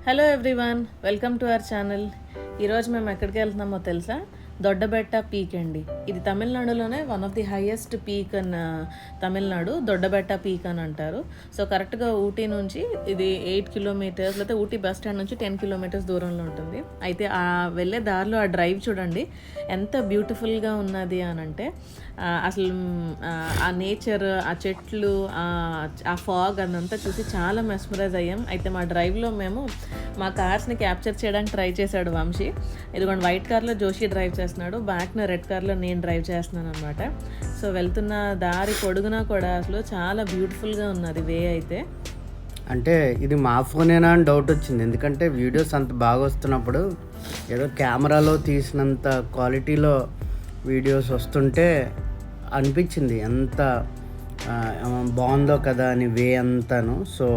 Hello everyone, welcome to our channel. ఈరోజు మేము ఎక్కడికి వెళ్తున్నామో తెలుసా? దొడ్డబెట్ట పీక్ అండి. ఇది తమిళనాడులోనే one of the highest peak in Tamil Nadu. Doddabetta peak అని అంటారు. సో కరెక్ట్గా ఊటీ నుంచి ఇది 8 కిలోమీటర్స్, లేకపోతే ఊటీ బస్ స్టాండ్ నుంచి 10 కిలోమీటర్స్ దూరంలో ఉంటుంది. అయితే ఆ వెళ్ళే దారిలో ఆ డ్రైవ్ చూడండి ఎంత బ్యూటిఫుల్గా ఉన్నది అని అంటే, అసలు ఆ నేచర్, ఆ చెట్లు, ఆ ఫాగ్ అదంతా చూసి చాలా మెస్మరైజ్ అయ్యాం. అయితే మా డ్రైవ్లో మేము మా కార్స్ని క్యాప్చర్ చేయడానికి ట్రై చేశాడు వంశీ. ఇదిగోండి వైట్ కార్లో జోషి డ్రైవ్ చేస్తున్నాడు, బ్యాక్న రెడ్ కార్లో నేను డ్రైవ్ చేస్తున్నాను అనమాట. సో వెళ్తున్న దారి పొడుగునా కూడా అసలు చాలా బ్యూటిఫుల్గా ఉన్నది వే. అయితే అంటే ఇది మా ఫోనేనా అని డౌట్ వచ్చింది, ఎందుకంటే వీడియోస్ అంత బాగా వస్తున్నప్పుడు ఏదో కెమెరాలో తీసినంత క్వాలిటీలో వీడియోస్ వస్తుంటే అనిపించింది ఎంత బాగుందో కదా అని వే అంతాను. సో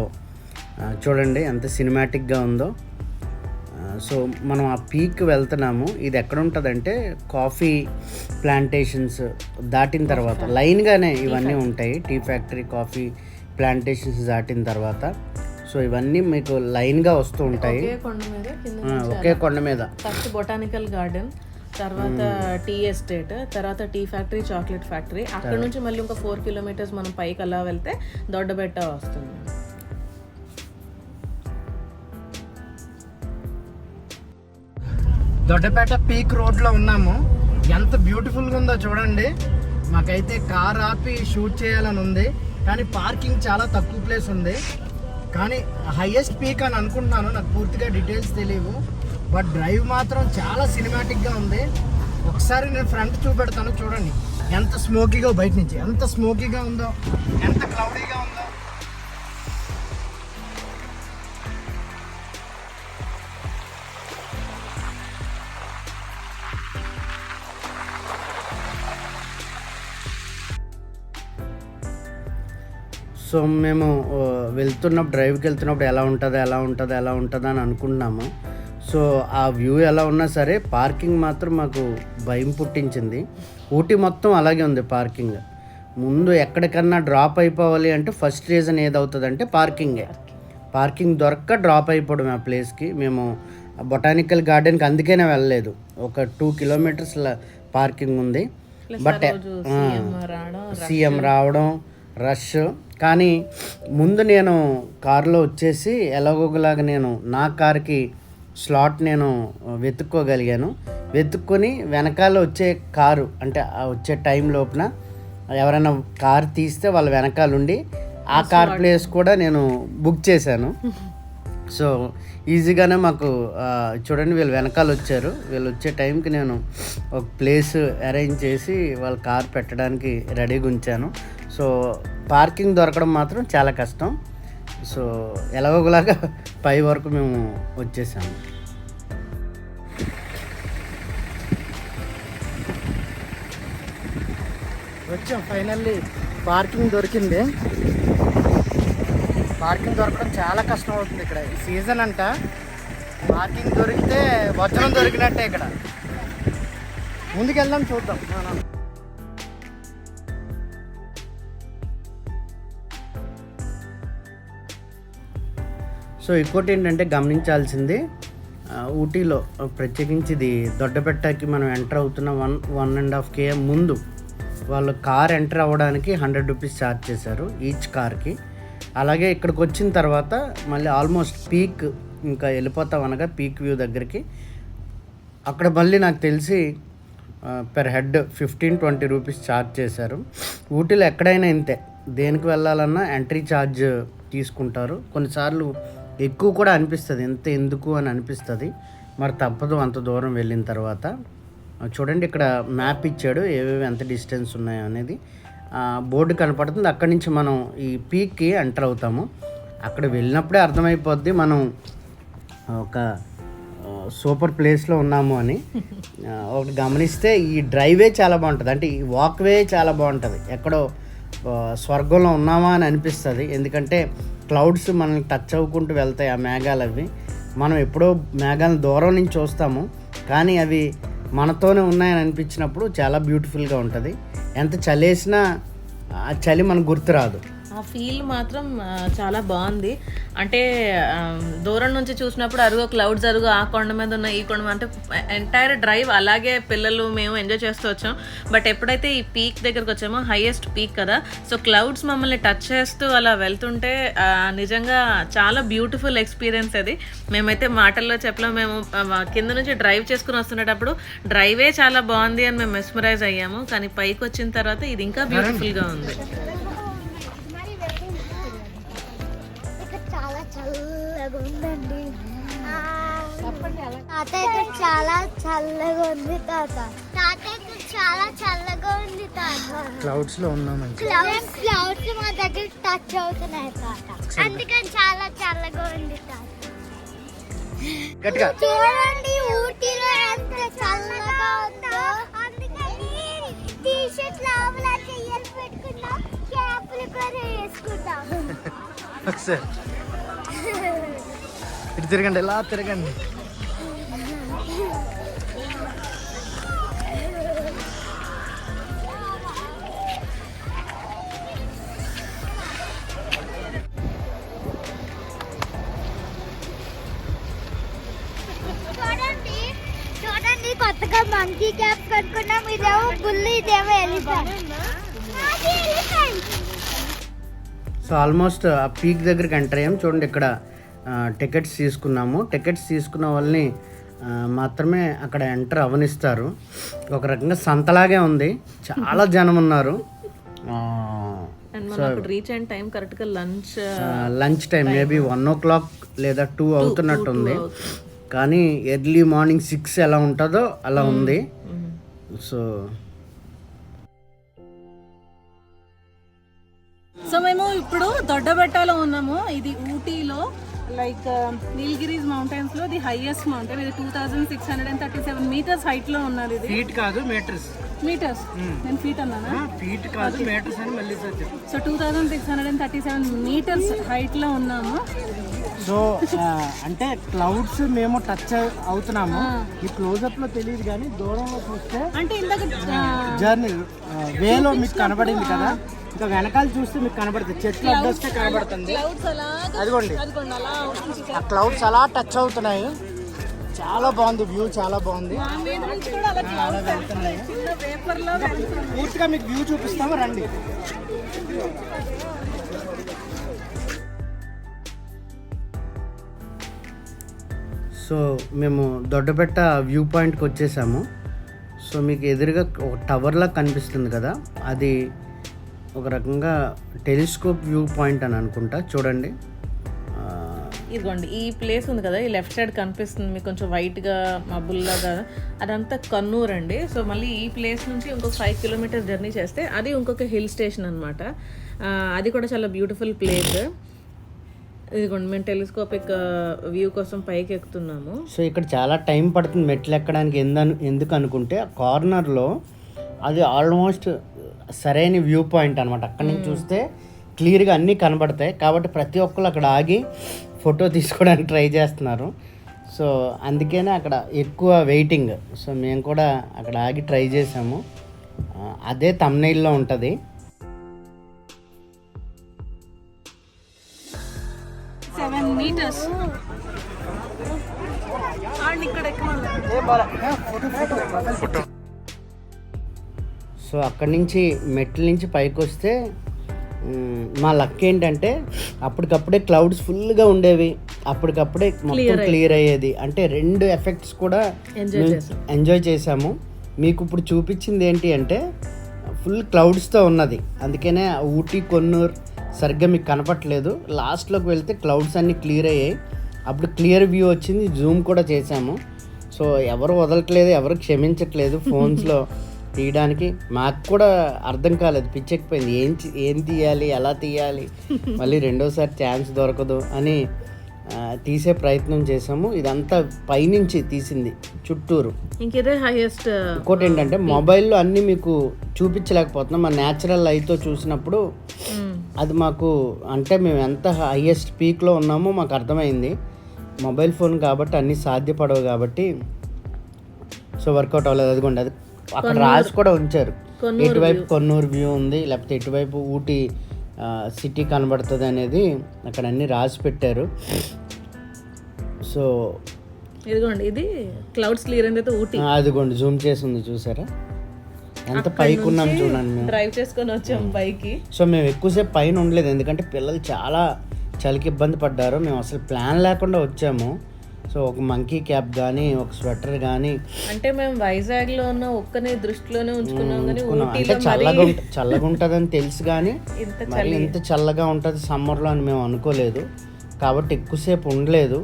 చూడండి ఎంత సినిమాటిక్గా ఉందో. సో మనం ఆ పీక్ వెళ్తున్నాము. ఇది ఎక్కడ ఉంటుందంటే కాఫీ ప్లాంటేషన్స్ దాటిన తర్వాత లైన్గానే ఇవన్నీ ఉంటాయి. టీ ఫ్యాక్టరీ, కాఫీ ప్లాంటేషన్స్ దాటిన తర్వాత సో ఇవన్నీ మీకు లైన్గా వస్తూ ఉంటాయి. ఒకే కొండ మీద ఫస్ట్ బొటానికల్ గార్డెన్, తర్వాత టీ ఎస్టేట్, తర్వాత టీ ఫ్యాక్టరీ, చాక్లెట్ ఫ్యాక్టరీ. అక్కడ నుంచి మళ్ళీ ఇంకా 4 కిలోమీటర్స్ మనం పైకి అలా వెళ్తే దొడ్డబెట్ట వస్తుంది. దొడ్డపేట పీక్ రోడ్లో ఉన్నాము. ఎంత బ్యూటిఫుల్గా ఉందో చూడండి. మాకైతే కార్ ఆపి షూట్ చేయాలని ఉంది, కానీ పార్కింగ్ చాలా తక్కువ ప్లేస్ ఉంది. కానీ హైయెస్ట్ పీక్ అని అనుకుంటున్నాను, నాకు పూర్తిగా డీటెయిల్స్ తెలియవు. బట్ డ్రైవ్ మాత్రం చాలా సినిమాటిక్గా ఉంది. ఒకసారి నేను ఫ్రంట్ చూపెడతాను, చూడండి ఎంత స్మోకీగా, బయట నుంచి ఎంత స్మోకీగా ఉందో, ఎంత క్లౌడీగా ఉందో. సో మేము వెళ్తున్నప్పుడు, డ్రైవ్కి వెళ్తున్నప్పుడు ఎలా ఉంటుందా అని అనుకుంటున్నాము. సో ఆ వ్యూ ఎలా ఉన్నా సరే పార్కింగ్ మాత్రం మాకు భయం పుట్టించింది. ఊటీ మొత్తం అలాగే ఉంది పార్కింగ్. ముందు ఎక్కడికన్నా డ్రాప్ అయిపోవాలి అంటే ఫస్ట్ రీజన్ ఏదవుతుందంటే పార్కింగే. పార్కింగ్ దొరక్క డ్రాప్ అయిపోవడం ఆ ప్లేస్కి. మేము బొటానికల్ గార్డెన్కి అందుకనే వెళ్ళలేదు. ఒక 2 కిలోమీటర్స్ పార్కింగ్ ఉంది. బట్ సీఎం రావడం రష్. కానీ ముందు నేను కారులో వచ్చేసి ఎలాగోలాగా నేను నా కార్కి స్లాట్ నేను వెతుక్కోగలిగాను. వెతుక్కొని వెనకాల వచ్చే కారు అంటే వచ్చే టైం లోపున ఎవరైనా కారు తీస్తే వాళ్ళ వెనకాలండి ఆ కార్ ప్లేస్ కూడా నేను బుక్ చేశాను. సో ఈజీగానే మాకు చూడండి వీళ్ళు వెనకాల వచ్చారు. వీళ్ళు వచ్చే టైంకి నేను ఒక ప్లేస్ అరేంజ్ చేసి వాళ్ళ కార్ పెట్టడానికి రెడీగా ఉంచాను. సో పార్కింగ్ దొరకడం మాత్రం చాలా కష్టం. సో ఎలాగోలాగా పై వరకు మేము వచ్చేసాము. వచ్చాం ఫైనల్లీ. పార్కింగ్ దొరికింది. పార్కింగ్ దొరకడం చాలా కష్టం అవుతుంది ఇక్కడ. ఈ సీజన్ అంట పార్కింగ్ దొరికితే వచనం దొరికినట్టే. ఇక్కడ ముందుకెళ్దాం, చూద్దాం. సో ఇంకోటి ఏంటంటే గమనించాల్సింది, ఊటీలో ప్రత్యేకించి ఇది దొడ్డబెట్టకి మనం ఎంటర్ అవుతున్న 1.5 km ముందు వాళ్ళు కార్ ఎంటర్ అవ్వడానికి 100 రూపీస్ ఛార్జ్ చేశారు ఈచ్ కార్కి. అలాగే ఇక్కడికి వచ్చిన తర్వాత మళ్ళీ ఆల్మోస్ట్ పీక్ ఇంకా వెళ్ళిపోతాం అనగా పీక్ వ్యూ దగ్గరికి. అక్కడ మళ్ళీ నాకు తెలిసి పెర్ హెడ్ 15-20 రూపీస్ ఛార్జ్ చేశారు. ఊటీలో ఎక్కడైనా ఇంతే, దేనికి వెళ్ళాలన్నా ఎంట్రీ ఛార్జ్ తీసుకుంటారు. కొన్నిసార్లు ఎక్కువ కూడా అనిపిస్తుంది, ఎంత ఎందుకు అని అనిపిస్తుంది. మరి తప్పదు అంత దూరం వెళ్ళిన తర్వాత. చూడండి ఇక్కడ మ్యాప్ ఇచ్చాడు, ఏవేవి ఎంత డిస్టెన్స్ ఉన్నాయో అనేది బోర్డు కనపడుతుంది. అక్కడి నుంచి మనం ఈ పీక్కి ఎంటర్ అవుతాము. అక్కడ వెళ్ళినప్పుడే అర్థమైపోద్ది మనం ఒక సూపర్ ప్లేస్లో ఉన్నాము అని. ఒకటి గమనిస్తే ఈ డ్రైవే చాలా బాగుంటుంది, అంటే ఈ వాక్వే చాలా బాగుంటుంది. ఎక్కడో స్వర్గంలో ఉన్నామా అని అనిపిస్తుంది. ఎందుకంటే క్లౌడ్స్ మనల్ని టచ్ అవ్వకుంటూ వెళ్తాయి ఆ మేఘాలు. అవి మనం ఎప్పుడో మేఘాలను దూరం నుంచి చూస్తాము, కానీ అవి మనతోనే ఉన్నాయని అనిపించినప్పుడు చాలా బ్యూటిఫుల్గా ఉంటుంది. ఎంత చలేసినా ఆ చలి మనకు గుర్తురాదు. ఆ ఫీల్ మాత్రం చాలా బాగుంది. అంటే దూరం నుంచి చూసినప్పుడు అరుగు క్లౌడ్స్ అరుగు ఆ కొండ మీద ఉన్న ఈ కొండ అంటే ఎంటైర్ డ్రైవ్ అలాగే పిల్లలు మేము ఎంజాయ్ చేస్తూ వచ్చాం. బట్ ఎప్పుడైతే ఈ పీక్ దగ్గరకు వచ్చామో, హైయెస్ట్ పీక్ కదా, సో క్లౌడ్స్ మమ్మల్ని టచ్ చేస్తూ అలా వెళ్తుంటే నిజంగా చాలా బ్యూటిఫుల్ ఎక్స్పీరియన్స్ అది. మేమైతే మాటల్లో చెప్పలేము. మేము కింద నుంచి డ్రైవ్ చేసుకుని వస్తున్నప్పుడు డ్రైవే చాలా బాగుంది అని మేము మెస్మరైజ్ అయ్యాము. కానీ పైకి వచ్చిన తర్వాత ఇది ఇంకా బ్యూటిఫుల్గా ఉంది. ఉందండి తాత ఇక్కడ చాలా చల్లగా ఉంది. తాత ఇక్కడ చాలా చల్లగా ఉంది. తాత క్లౌడ్స్ లో ఉన్నామండి. క్లౌడ్స్ మా దగ్గర టచ్ అవుతున్నాయి తాత, అందుకని చాలా చల్లగా ఉంది. తాత చూడండి ఊటీలో ఎంత చల్లగా ఉందో, అందుకని టీ షర్ట్ లోపల చెయ్యలు పెట్టుకున్నాం, క్యాప్లు కూడా వేసుకుంటాం. ఇటు తిరగండి, ఎలా తిరగండి. చూడండి కొత్తగా మంకీ క్యాప్ కట్టుకున్నాం. ఇదేమో బుల్లి, ఇదేమో ఎలిఫెంట్. సో ఆల్మోస్ట్ ఆ పీక్ దగ్గరికి ఎంటర్ అయ్యాం. చూడండి ఇక్కడ టికెట్స్ తీసుకున్నాము. టికెట్స్ తీసుకున్న వాళ్ళని మాత్రమే అక్కడ ఎంటర్ అవనిస్తారు. ఒక రకంగా సంతలాగే ఉంది, చాలా జనం ఉన్నారు. రీచ్ అయిన టైం కరెక్ట్గా లంచ్ టైం మేబీ 1 o'clock లేదా 2 అవుతున్నట్టుంది. కానీ ఎర్లీ మార్నింగ్ 6 ఎలా ఉంటుందో అలా ఉంది. సో మేము ఇప్పుడు దొడ్డబెట్టలో ఉన్నాము. ఇది ఊటీలో లైక్ నీలగిరీస్ మౌంటైన్స్ లో ది హైయెస్ట్ మౌంటైన్. ఇది 2637 మీటర్స్ హైట్ లో ఉన్నది. ఇది ఫీట్ కాదు, మీటర్స్. మీటర్స్, నేను ఫీట్ అన్నానా? ఫీట్ కాదు, మీటర్స్ అని మళ్ళీ సో 2637 మీటర్స్ హైట్ లో ఉన్నాము. సో అంటే క్లౌడ్స్ మేము టచ్ అవుతున్నాము. ఈ క్లోజ్అప్ లో తెలియదు, కానీ దూరంలో చూస్తే అంటే ఇందాక జర్నీ వేలో మీకు కనబడింది కదా, ఇంకా వెనకాల చూస్తే మీకు కనబడుతుంది, చెట్లు అడ్డొస్తే కనబడుతుంది. అదిగోండి, ఆ క్లౌడ్స్ అలా టచ్ అవుతున్నాయి. చాలా బాగుంది వ్యూ, చాలా బాగుంది. పూర్తిగా మీకు వ్యూ చూపిస్తాము, రండి. సో మేము దొడ్డబెట్ట వ్యూ పాయింట్కి వచ్చేసాము. సో మీకు ఎదురుగా ఒక టవర్లా కనిపిస్తుంది కదా, అది ఒక రకంగా టెలిస్కోప్ వ్యూ పాయింట్ అని అనుకుంటా. చూడండి, ఇదిగోండి ఈ ప్లేస్ ఉంది కదా, ఈ లెఫ్ట్ సైడ్ కనిపిస్తుంది మీకు కొంచెం వైట్గా మబ్బుల్లాగా, అదంతా కన్నూర్ అండి. సో మళ్ళీ ఈ ప్లేస్ నుంచి ఇంకొక 5 kilometers జర్నీ చేస్తే అది ఇంకొక హిల్ స్టేషన్ అనమాట. అది కూడా చాలా బ్యూటిఫుల్ ప్లేస్. ఇదిగోండి మేము టెలిస్కోపిక్ వ్యూ కోసం పైకి ఎక్కుతున్నాము. సో ఇక్కడ చాలా టైం పడుతుంది మెట్లు ఎక్కడానికి. ఎందుకు అనుకుంటే ఆ కార్నర్లో అది ఆల్మోస్ట్ సరైన వ్యూ పాయింట్ అనమాట. అక్కడి నుంచి చూస్తే క్లియర్గా అన్నీ కనబడతాయి. కాబట్టి ప్రతి ఒక్కరు అక్కడ ఆగి ఫోటో తీసుకోవడానికి ట్రై చేస్తున్నారు. సో అందుకనే అక్కడ ఎక్కువ వెయిటింగ్. సో మేము కూడా అక్కడ ఆగి ట్రై చేసాము. అదే థంబ్నెయిల్లో ఉంటుంది. మీటర్స్ సో అక్కడి నుంచి మెట్ల నుంచి పైకి వస్తే మా లక్ ఏంటంటే అప్పటికప్పుడే క్లౌడ్స్ ఫుల్గా ఉండేవి, అప్పటికప్పుడే మొత్తం క్లియర్ అయ్యేది. అంటే 2 ఎఫెక్ట్స్ కూడా ఎంజాయ్ చేసాము. మీకు ఇప్పుడు చూపించింది ఏంటి అంటే ఫుల్ క్లౌడ్స్తో ఉన్నది, అందుకనే ఊటీ కొన్నూరు సరిగ్గా మీకు కనపట్లేదు. లాస్ట్లోకి వెళ్తే క్లౌడ్స్ అన్నీ క్లియర్ అయ్యాయి. అప్పుడు క్లియర్ వ్యూ వచ్చింది, జూమ్ కూడా చేసాము. సో ఎవరు వదలట్లేదు, ఎవరు క్షమించట్లేదు ఫోన్స్లో తీయడానికి. మాకు కూడా అర్థం కాలేదు, పిచ్చెక్కిపోయింది. ఏం తీయాలి, ఎలా తీయాలి, మళ్ళీ రెండోసారి ఛాన్స్ దొరకదు అని తీసే ప్రయత్నం చేసాము. ఇదంతా పైనుంచి తీసింది చుట్టూరు. ఇంకేదే హైయెస్ట్. ఇంకోటి ఏంటంటే మొబైల్లో అన్నీ మీకు చూపించలేకపోతున్నాం. మా న్యాచురల్ ఐతో చూసినప్పుడు అది మాకు అంటే మేము ఎంత హైయెస్ట్ పీక్లో ఉన్నామో మాకు అర్థమైంది. మొబైల్ ఫోన్ కాబట్టి అన్నీ సాధ్యపడవు కాబట్టి సో వర్కౌట్ అవ్వలేదు. అదిగోండి, అది అక్కడ రాసి కూడా ఉంచారు, ఎటువైపు కొన్నూరు వ్యూ ఉంది, లేకపోతే ఎటువైపు ఊటీ సిటీ కనబడుతుంది అనేది అక్కడ అన్నీ రాసి పెట్టారు. సో ఇదిగోండి, ఇది క్లౌడ్స్ క్లియర్ అయితే ఊటీ. అదిగోండి జూమ్ చేసి ఉంది చూసారా, ఎంత పైకి ఉన్నాం చూడండి. మేము డ్రైవ్ చేసుకొని వచ్చాం పైకి. సో మేము ఎక్కువసేపు పైన ఉండలేదు, ఎందుకంటే పిల్లలు చాలా చలికి ఇబ్బంది పడ్డారు. మేము అసలు ప్లాన్ లేకుండా వచ్చాము. సో ఒక మంకీ క్యాప్ కానీ, ఒక స్వెటర్ కానీ, అంటే మేము వైజాగ్లో ఉన్న ఒక్కనే దృష్టిలోనే ఉంచుకున్నాం, కానీ అంటే చల్లగా ఉంటుందని తెలుసు, కానీ మరి ఇంత చల్లగా ఉంటుంది సమ్మర్లో అని మేము అనుకోలేదు. కాబట్టి ఎక్కువసేపు ఉండలేదు.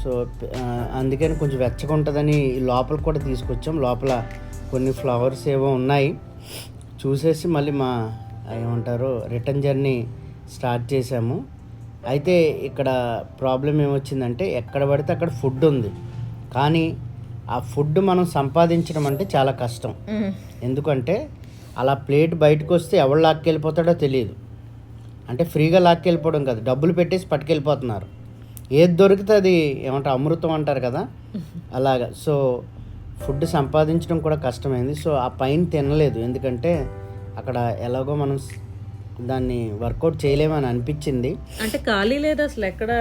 సో అందుకని కొంచెం వెచ్చగా ఉంటుందని లోపల కూడా తీసుకొచ్చాం. లోపల కొన్ని ఫ్లవర్స్ ఏవో ఉన్నాయి, చూసేసి మళ్ళీ మా ఏమంటారు రిటర్న్ జర్నీ స్టార్ట్ చేసాము. అయితే ఇక్కడ ప్రాబ్లం ఏమొచ్చిందంటే ఎక్కడ పడితే అక్కడ ఫుడ్ ఉంది, కానీ ఆ ఫుడ్ మనం సంపాదించడం అంటే చాలా కష్టం. ఎందుకంటే అలా ప్లేట్ బయటకు వస్తే ఎవరు లాక్కెళ్ళిపోతాడో తెలియదు. అంటే ఫ్రీగా లాక్కెళ్ళిపోవడం కాదు, డబ్బులు పెట్టేసి పట్టుకెళ్ళిపోతున్నారు. ఏది దొరికితే అది ఏమంటారు అమృతం అంటారు కదా, అలాగా. సో ఫుడ్ సంపాదించడం కూడా కష్టమైంది. సో ఆ పైన తినలేదు, ఎందుకంటే అక్కడ ఎలాగో మనం దాన్ని వర్కౌట్ చేయలేమని అనిపించింది. అంటే ఖాళీ లేదు అసలు, ఎక్కడ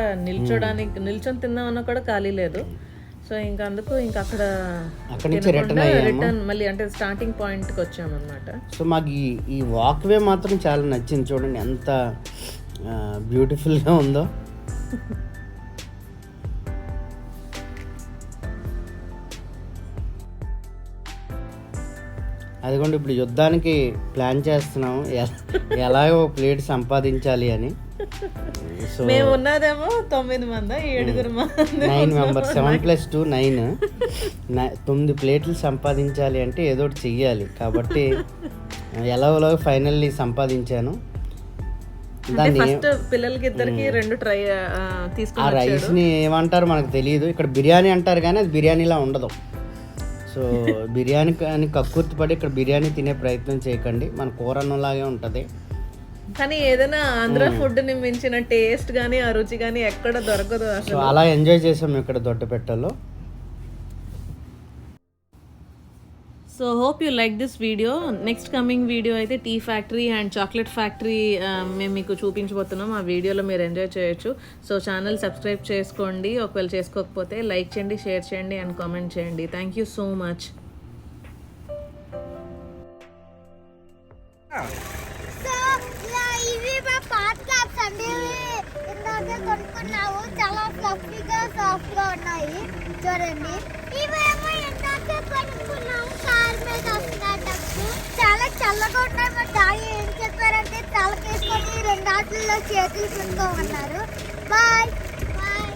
నిల్చొని తిందామన్నా కూడా ఖాళీ లేదు. సో ఇంకా అందుకు ఇంకా అక్కడి నుంచి రిటర్న్ మళ్ళీ అంటే స్టార్టింగ్ పాయింట్కి వచ్చామన్నమాట. సో మాకు ఈ వాక్వే మాత్రం చాలా నచ్చింది. చూడండి ఎంత బ్యూటిఫుల్గా ఉందో. అదిగోండి ఇప్పుడు యుద్ధానికి ప్లాన్ చేస్తున్నాం, ఎలాగో ప్లేట్ సంపాదించాలి అని. సో మేము ఉన్నదేమో 9 మంది, 7 9 మెంబర్స్, 7+2 9. 9 ప్లేట్లు సంపాదించాలి అంటే ఏదో ఒకటి చెయ్యాలి. కాబట్టి ఎలాగో ఫైనల్లీ సంపాదించాను. దాన్ని పిల్లలకి ఇద్దరికి 2 ట్రై తీసుకుని ఆ రైస్ని ఏమంటారు మనకు తెలియదు, ఇక్కడ బిర్యానీ అంటారు కానీ అది బిర్యానీలా ఉండదు. సో బిర్యానీ కానీ కక్కుర్తి పడి ఇక్కడ బిర్యానీ తినే ప్రయత్నం చేయకండి, మన కూర అన్నంలాగే ఉంటుంది. కానీ ఏదైనా ఆంధ్ర ఫుడ్ ని మించిన టేస్ట్ కానీ ఆ రుచి కానీ ఎక్కడ దొరకదు అసలు. సో అలా ఎంజాయ్ చేసాం ఇక్కడ దొడ్డబెట్టలో. So hope you like this video. Next coming video అయితే tea factory and chocolate factory మేము మీకు చూపించబోతున్నాం. ఆ వీడియోలో మీరు ఎంజాయ్ చేయొచ్చు. సో ఛానల్ సబ్స్క్రైబ్ చేసుకోండి, ఒకవేళ చేసుకోకపోతే లైక్ చేయండి, షేర్ చేయండి అండ్ కామెంట్ చేయండి. Thank you so much. ఇవి మా పాత క్యాప్స్ అండి, ఇందాక కొనుక్కున్నాము. చాలా ఫ్లఫీగా సాఫ్ట్ గా ఉన్నాయి చూడండి. ఇవేమో ఇందాక కొనుక్కున్నాము, కార్ మీద వస్తున్నట్టు చాలా చల్లగా ఉన్నాయి. మా డాడీ ఏం చెప్పారంటే తలకేసుకొని 2 ఆటల్లో చేతులు చుట్టుకోమన్నారు. Bye bye.